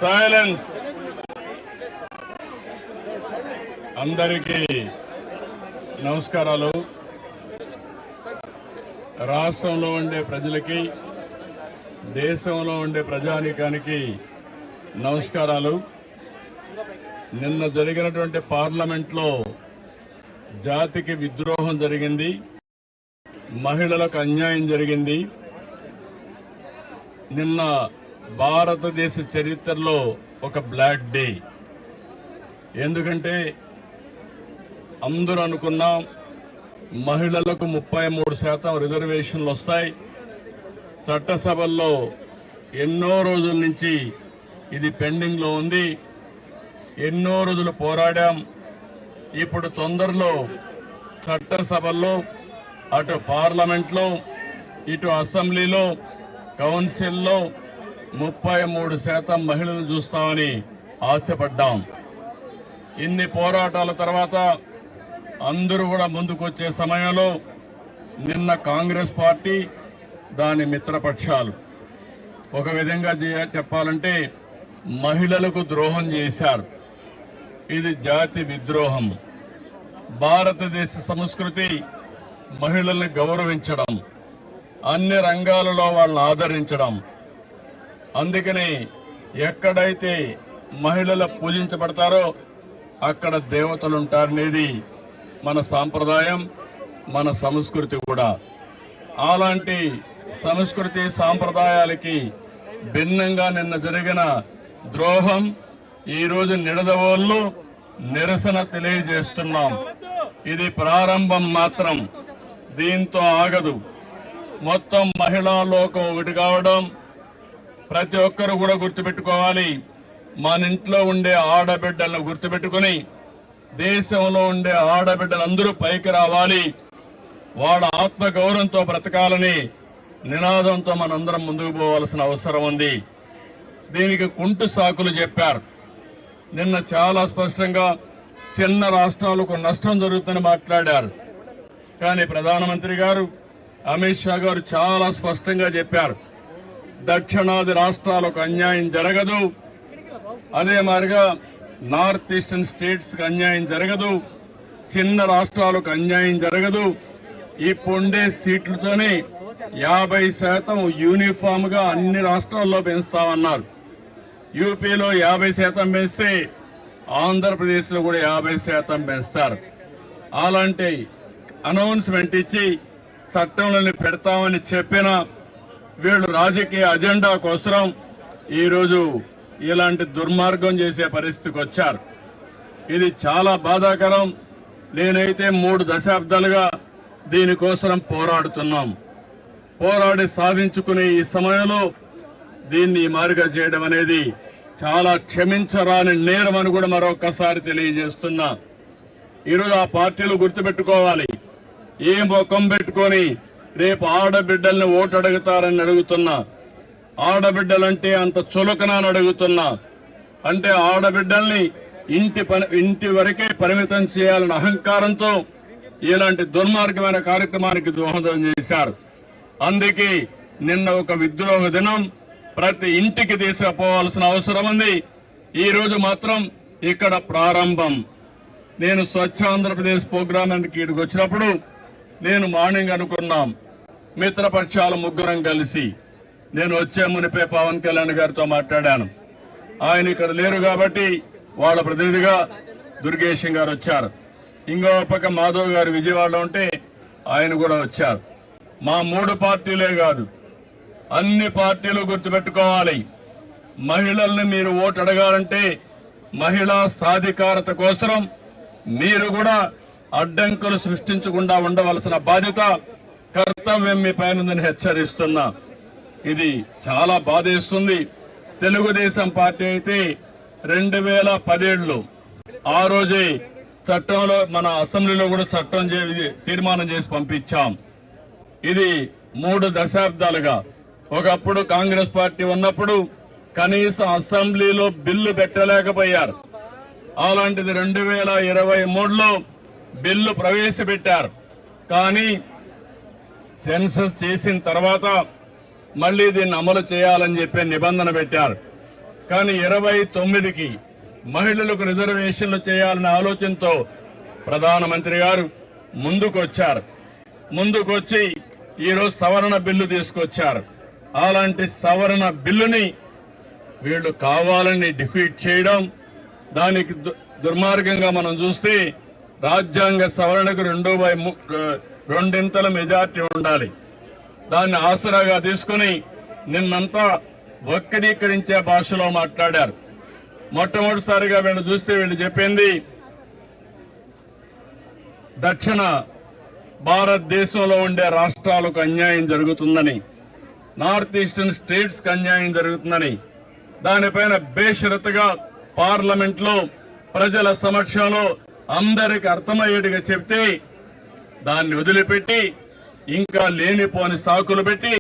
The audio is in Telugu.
సైలెన్స్. అందరికీ నమస్కారాలు. రాష్ట్రంలో ఉండే ప్రజలకి, దేశంలో ఉండే ప్రజానీకానికి నమస్కారాలు. నిన్న జరిగినటువంటి పార్లమెంట్లో జాతికి విద్రోహం జరిగింది, మహిళలకు అన్యాయం జరిగింది. నిన్న భారతదేశ చరిత్రలో ఒక బ్లాక్ డే. ఎందుకంటే అందరూ అనుకున్నాం మహిళలకు 33% రిజర్వేషన్లు వస్తాయి. చట్టసభల్లో ఎన్నో రోజుల నుంచి ఇది పెండింగ్లో ఉంది. ఎన్నో రోజులు పోరాడాం. ఇప్పుడు తొందరలో చట్టసభల్లో, అటు పార్లమెంట్లో, ఇటు అసెంబ్లీలో, కౌన్సిల్లో 33% మహిళలను చూస్తామని ఆశపడ్డాం. ఇన్ని పోరాటాల తర్వాత అందరూ కూడా ముందుకొచ్చే సమయంలో నిన్న కాంగ్రెస్ పార్టీ, దాని మిత్రపక్షాలు ఒక విధంగా చెప్పాలంటే మహిళలకు ద్రోహం చేశారు. ఇది జాతి విద్రోహం. భారతదేశ సంస్కృతి మహిళల్ని గౌరవించడం, అన్ని రంగాలలో వాళ్ళని ఆదరించడం. అందుకని ఎక్కడైతే మహిళలు పూజించబడతారో అక్కడ దేవతలుంటారనేది మన సాంప్రదాయం, మన సంస్కృతి కూడా. అలాంటి సంస్కృతి సాంప్రదాయాలకి భిన్నంగా నిన్న జరిగిన ద్రోహం ఈరోజు నిడదవోళ్ళు నిరసన తెలియజేస్తున్నాం. ఇది ప్రారంభం మాత్రం, దీంతో ఆగదు. మొత్తం మహిళా లోకం ఒకటి కావడం ప్రతి ఒక్కరు కూడా గుర్తుపెట్టుకోవాలి. మన ఇంట్లో ఉండే ఆడబిడ్డలను గుర్తుపెట్టుకుని దేశంలో ఉండే ఆడబిడ్డలందరూ పైకి రావాలి, వాళ్ళ ఆత్మగౌరవంతో బ్రతకాలని నినాదంతో మనందరం ముందుకు పోవాల్సిన అవసరం ఉంది. దీనికి కుంటు సాకులు చెప్పారు. నిన్న చాలా స్పష్టంగా చిన్న రాష్ట్రాలకు నష్టం జరుగుతుందని మాట్లాడారు. కానీ ప్రధానమంత్రి గారు, అమిత్ షా గారు చాలా స్పష్టంగా చెప్పారు, దక్షిణాది రాష్ట్రాలకు అన్యాయం జరగదు, అదే మాదిరిగా నార్త్ ఈస్టర్న్ స్టేట్స్ కి అన్యాయం జరగదు, చిన్న రాష్ట్రాలకు అన్యాయం జరగదు. ఇప్పుండే సీట్లతోనే 50% యూనిఫామ్ గా అన్ని రాష్ట్రాల్లో పెంచుతామన్నారు. యూపీలో 50% పెంచితే ఆంధ్రప్రదేశ్ లో కూడా 50% పెంచుతారు. అలాంటి అనౌన్స్మెంట్ ఇచ్చి చట్టంలోని పెడతామని చెప్పిన వీళ్ళు రాజకీయ అజెండా కోసం ఈరోజు ఇలాంటి దుర్మార్గం చేసే పరిస్థితికి వచ్చారు. ఇది చాలా బాధాకరం. నేనైతే 3 దశాబ్దాలుగా దీనికోసం పోరాడుతున్నాం. పోరాడి సాధించుకునే ఈ సమయంలో దీన్ని మారుగా చేయడం అనేది చాలా క్షమించరాని నేరం అని కూడా మరొకసారి తెలియజేస్తున్నా. ఈరోజు ఆ పార్టీలు గుర్తుపెట్టుకోవాలి. ఏ ముఖం పెట్టుకొని రేపు ఆడబిడ్డల్ని ఓటు అడుగుతారని అడుగుతున్నా. ఆడబిడ్డలంటే అంత చులకనని అడుగుతున్నా. అంటే ఆడబిడ్డల్ని ఇంటి వరకే పరిమితం చేయాలన్న అహంకారంతో ఇలాంటి దుర్మార్గమైన కార్యక్రమానికి దోహదం చేశారు. అందుకే నిన్న ఒక విద్రోహ దినం, ప్రతి ఇంటికి తీసుకుపోవాల్సిన అవసరం ఉంది. ఈ రోజు మాత్రం ఇక్కడ ప్రారంభం. నేను స్వచ్ఛ ఆంధ్రప్రదేశ్ ప్రోగ్రామ్ ఇక్కడికి వచ్చినప్పుడు నేను మార్నింగ్ అనుకున్నాం, మిత్రపక్షాల ముగ్గురం కలిసి నేను వచ్చే మునిపే పవన్ కళ్యాణ్ గారితో మాట్లాడాను. ఆయన ఇక్కడ లేరు కాబట్టి వాళ్ళ ప్రతినిధిగా దుర్గేశం గారు వచ్చారు. ఇంకో పక్క మాధవ్ గారు విజయవాడలో ఉంటే ఆయన కూడా వచ్చారు. మా 3 పార్టీలే కాదు, అన్ని పార్టీలు గుర్తుపెట్టుకోవాలి. మహిళల్ని మీరు ఓటు అడగాలంటే మహిళా సాధికారత కోసం మీరు కూడా అడ్డంకులు సృష్టించకుండా ఉండవలసిన బాధ్యత, కర్తవ్యం మీ పైన హెచ్చరిస్తున్నా. ఇది చాలా బాధేస్తుంది. తెలుగుదేశం పార్టీ అయితే 2017లో ఆ రోజే చట్టంలో, మన అసెంబ్లీలో కూడా చట్టం తీర్మానం చేసి పంపించాం. ఇది 3 దశాబ్దాలుగా, ఒకప్పుడు కాంగ్రెస్ పార్టీ ఉన్నప్పుడు కనీసం అసెంబ్లీలో బిల్లు పెట్టలేకపోయారు. అలాంటిది 2023లో బిల్లు ప్రవేశపెట్టారు. కానీ సెన్సస్ చేసిన తర్వాత మళ్లీ దీన్ని అమలు చేయాలని చెప్పి నిబంధన పెట్టారు. కానీ 29కి మహిళలకు రిజర్వేషన్లు చేయాలనే ఆలోచనతో ప్రధానమంత్రి గారు ముందుకొచ్చి ఈరోజు సవరణ బిల్లు తీసుకొచ్చారు. అలాంటి సవరణ బిల్లుని వీళ్ళు కావాలని డిఫీట్ చేయడం, దానికి దుర్మార్గంగా మనం చూస్తే రాజ్యాంగ సవరణకు 2/2 మెజార్టీ ఉండాలి. దాన్ని ఆసరాగా తీసుకుని నిన్నంతా వక్రీకరించే భాషలో మాట్లాడారు. మొట్టమొదటిసారిగా వీళ్ళు చూస్తే వీళ్ళు చెప్పింది దక్షిణ భారతదేశంలో ఉండే రాష్ట్రాలకు అన్యాయం జరుగుతుందని, నార్త్ ఈస్టర్న్ స్టేట్స్ కి అన్యాయం జరుగుతుందని, దానిపైన బేషరతుగా పార్లమెంట్ లో ప్రజల సమక్షంలో అందరికి అర్థమయ్యేట్టుగా చెప్తే దాన్ని వదిలిపెట్టి ఇంకా లేనిపోని సాకులు పెట్టి